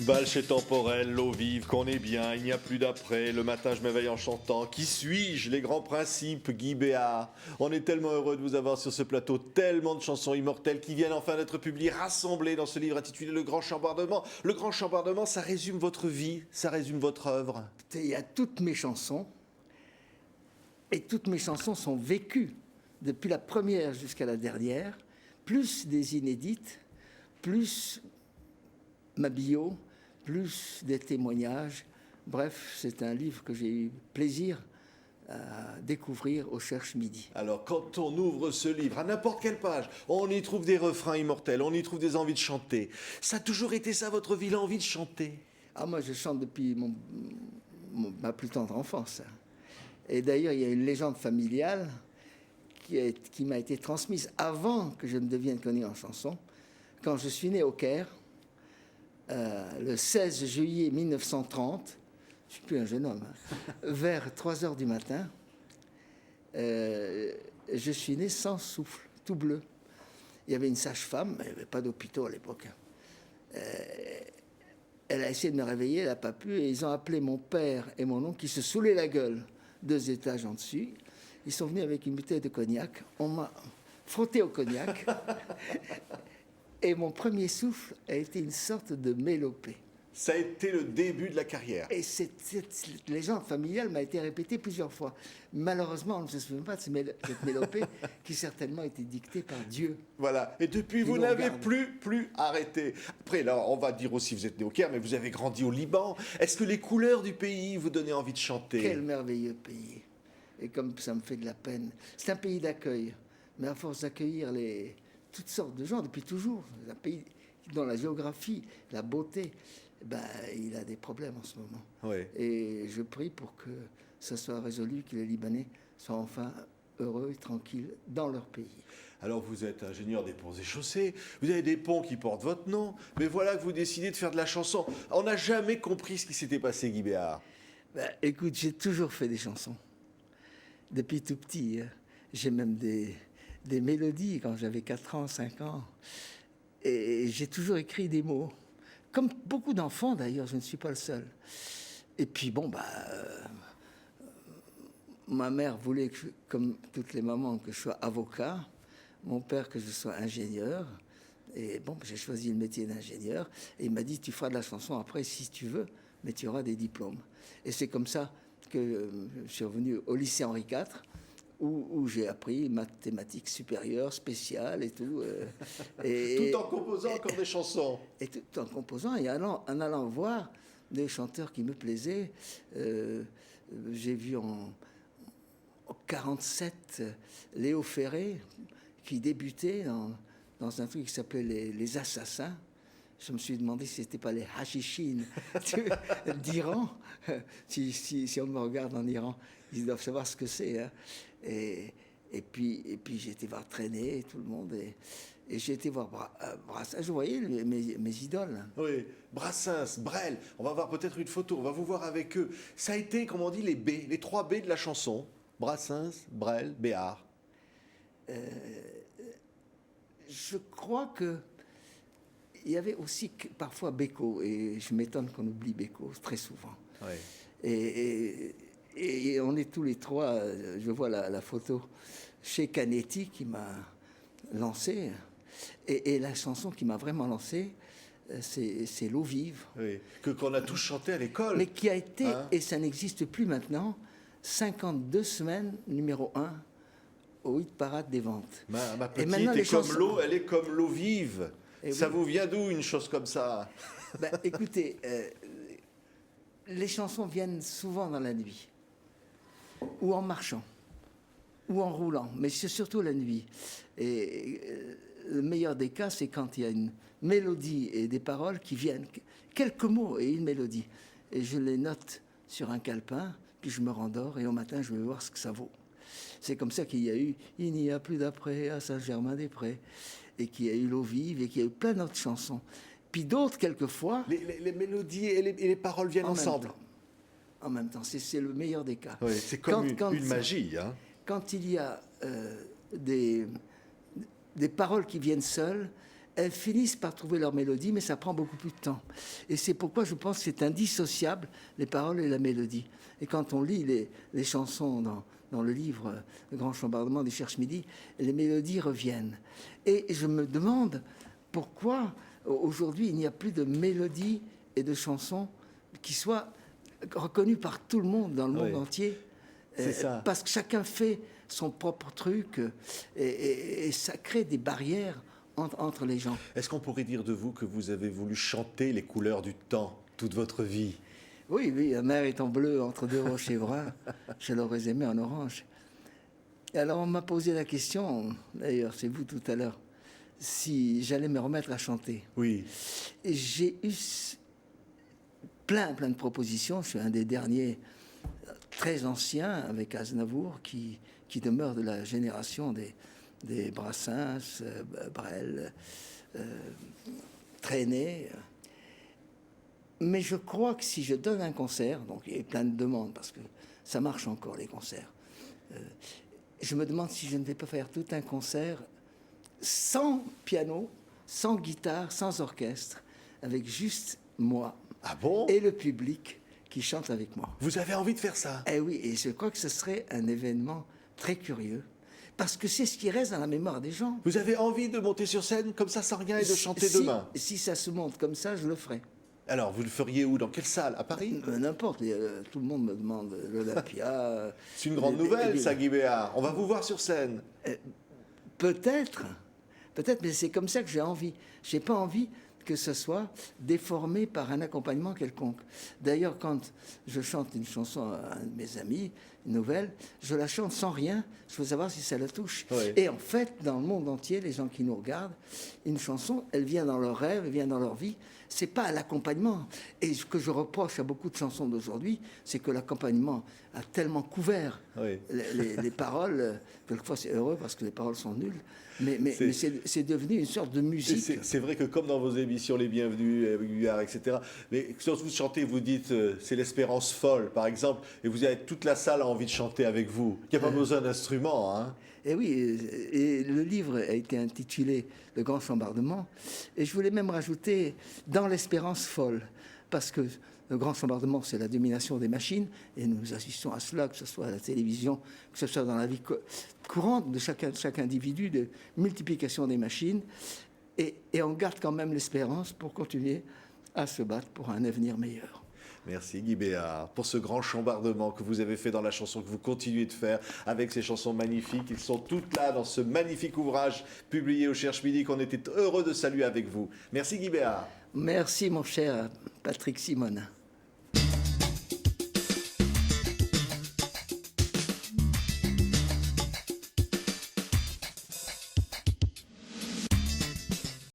Balche est temporelle, l'eau vive, qu'on est bien, il n'y a plus d'après. Le matin, je m'éveille en chantant. Qui suis-je? Les grands principes, Guy Béard. On est tellement heureux de vous avoir sur ce plateau. Tellement de chansons immortelles qui viennent enfin d'être publiées, rassemblées dans ce livre intitulé Le Grand Chambardement. Le Grand Chambardement, ça résume votre vie, ça résume votre œuvre. Il y a toutes mes chansons. Et toutes mes chansons sont vécues depuis la première jusqu'à la dernière, plus des inédites, plus ma bio, plus des témoignages. Bref, c'est un livre que j'ai eu plaisir à découvrir au Cherche Midi. Alors, quand on ouvre ce livre, à n'importe quelle page, on y trouve des refrains immortels, on y trouve des envies de chanter. Ça a toujours été ça, votre vie, l'envie de chanter? Ah, moi, je chante depuis ma plus tendre enfance. Et d'ailleurs, il y a une légende familiale qui m'a été transmise avant que je ne devienne connu en chanson. Quand je suis né au Caire, le 16 juillet 1930, je ne suis plus un jeune homme, vers 3 heures du matin, je suis né sans souffle, tout bleu. Il y avait une sage-femme, il n'y avait pas d'hôpitaux à l'époque. Elle a essayé de me réveiller, elle n'a pas pu, et ils ont appelé mon père et mon oncle qui se saoulaient la gueule 2 étages en dessus. Ils sont venus avec une bouteille de cognac, on m'a frotté au cognac, et mon premier souffle a été une sorte de mélopée. Ça a été le début de la carrière. Et cette légende familiale m'a été répétée plusieurs fois. Malheureusement, on ne se souvient pas de cette mélopée qui certainement a été dictée par Dieu. Voilà. Et depuis, vous n'avez plus arrêté. Après, là, on va dire aussi, vous êtes né au Caire, mais vous avez grandi au Liban. Est-ce que les couleurs du pays vous donnaient envie de chanter? Quel merveilleux pays. Et comme ça me fait de la peine. C'est un pays d'accueil. Mais à force d'accueillir toutes sortes de gens depuis toujours, un pays dont la géographie, la beauté, il a des problèmes en ce moment. Oui. Et je prie pour que ça soit résolu, que les Libanais soient enfin heureux et tranquilles dans leur pays. Alors vous êtes ingénieur des ponts et chaussées, vous avez des ponts qui portent votre nom, mais voilà que vous décidez de faire de la chanson. On n'a jamais compris ce qui s'était passé, Guy Béard. Écoute, j'ai toujours fait des chansons. Depuis tout petit. J'ai même des mélodies quand j'avais 4 ans, 5 ans. Et j'ai toujours écrit des mots. Comme beaucoup d'enfants, d'ailleurs, je ne suis pas le seul. Et puis, ma mère voulait, comme toutes les mamans, que je sois avocat. Mon père, que je sois ingénieur. Et j'ai choisi le métier d'ingénieur. Et il m'a dit, tu feras de la chanson après, si tu veux, mais tu auras des diplômes. Et c'est comme ça que je suis revenu au lycée Henri IV, où j'ai appris mathématiques supérieures, spéciales et tout. Tout en composant encore des chansons. Et tout en composant et en allant voir des chanteurs qui me plaisaient. J'ai vu en 47 Léo Ferré qui débutait dans un truc qui s'appelait les Assassins. Je me suis demandé si ce n'était pas les Hashichines d'Iran. Si on me regarde en Iran, ils doivent savoir ce que c'est. Hein. Et puis j'ai été voir Traîner tout le monde. Et j'ai été voir Brassens. Je voyais mes idoles. Oui, Brassens, Brel. On va voir peut-être une photo. On va vous voir avec eux. Ça a été, comme on dit, les 3 B de la chanson. Brassens, Brel, Béard. Je crois que il y avait aussi parfois Beko, et je m'étonne qu'on oublie Beko très souvent. Oui. Et on est tous les 3, je vois la photo chez Canetti qui m'a lancé, et la chanson qui m'a vraiment lancé, c'est L'eau vive. Oui, qu'on a tous chanté à l'école. Mais qui a été, et ça n'existe plus maintenant, 52 semaines numéro 1 au hit parade des ventes. Ma petite est comme l'eau, elle est comme l'eau vive. Et ça vous vient d'où, une chose comme ça? Écoutez, les chansons viennent souvent dans la nuit, ou en marchant, ou en roulant, mais c'est surtout la nuit. Et le meilleur des cas, c'est quand il y a une mélodie et des paroles qui viennent, quelques mots et une mélodie. Et je les note sur un calepin, puis je me rendors, et au matin, je vais voir ce que ça vaut. C'est comme ça qu'il y a eu « Il n'y a plus d'après à Saint-Germain-des-Prés », et qu'il y a eu L'eau vive, et qu'il y a eu plein d'autres chansons. Puis d'autres, quelquefois... Les mélodies et les paroles viennent ensemble. En même temps, c'est le meilleur des cas. Oui, c'est comme une magie. Hein. Quand il y a des paroles qui viennent seules, elles finissent par trouver leur mélodie, mais ça prend beaucoup plus de temps. Et c'est pourquoi je pense que c'est indissociable, les paroles et la mélodie. Et quand on lit les chansons dans le livre Le Grand Chambardement des Cherche-Midi, les mélodies reviennent. Et je me demande pourquoi aujourd'hui il n'y a plus de mélodies et de chansons qui soient reconnues par tout le monde, dans le monde entier. C'est ça. Parce que chacun fait son propre truc et ça crée des barrières entre les gens. Est-ce qu'on pourrait dire de vous que vous avez voulu chanter les couleurs du temps toute votre vie? Oui, la mer est en bleu entre deux rochers bruns, je l'aurais aimé en orange. Et alors on m'a posé la question, d'ailleurs c'est vous tout à l'heure, si j'allais me remettre à chanter. Oui. Et j'ai eu plein de propositions. Je suis un des derniers très anciens avec Aznavour qui demeure de la génération des Brassens, Brel, Trenet. Mais je crois que si je donne un concert, donc il y a plein de demandes parce que ça marche encore les concerts, je me demande si je ne vais pas faire tout un concert sans piano, sans guitare, sans orchestre, avec juste moi et le public qui chante avec moi. Vous avez envie de faire ça? Eh oui, et je crois que ce serait un événement très curieux, parce que c'est ce qui reste dans la mémoire des gens. Vous avez envie de monter sur scène comme ça sans rien et de chanter demain? Si ça se monte comme ça, je le ferai. Alors, vous le feriez où? Dans quelle salle? À Paris? N'importe, tout le monde me demande l'Olympia. C'est une grande nouvelle, ça, Guy Béard. On va vous voir sur scène. Peut-être, mais c'est comme ça que j'ai envie. J'ai pas envie que ce soit déformé par un accompagnement quelconque. D'ailleurs, quand je chante une chanson à un de mes amis, une nouvelle, je la chante sans rien, je veux savoir si ça la touche. Oui. Et en fait, dans le monde entier, les gens qui nous regardent, une chanson, elle vient dans leur rêve, elle vient dans leur vie, c'est pas à l'accompagnement. Et ce que je reproche à beaucoup de chansons d'aujourd'hui, c'est que l'accompagnement a tellement couvert les paroles, quelquefois c'est heureux parce que les paroles sont nulles, mais c'est devenu une sorte de musique. C'est vrai que comme dans vos émissions Les Bienvenus, etc., mais quand vous chantez, vous dites c'est l'espérance folle, par exemple, et vous avez toute la salle a envie de chanter avec vous. Il n'y a pas besoin d'instruments, hein. Et oui, et le livre a été intitulé Le Grand Chambardement, et je voulais même rajouter dans l'espérance folle, parce que le grand chambardement, c'est la domination des machines, et nous assistons à cela, que ce soit à la télévision, que ce soit dans la vie courante de chaque individu, de multiplication des machines, et on garde quand même l'espérance pour continuer à se battre pour un avenir meilleur. Merci Guy Béard pour ce grand chambardement que vous avez fait dans la chanson, que vous continuez de faire avec ces chansons magnifiques. Ils sont toutes là dans ce magnifique ouvrage publié au Cherche-Midi qu'on était heureux de saluer avec vous. Merci Guy Béard. Merci mon cher Patrick Simonin.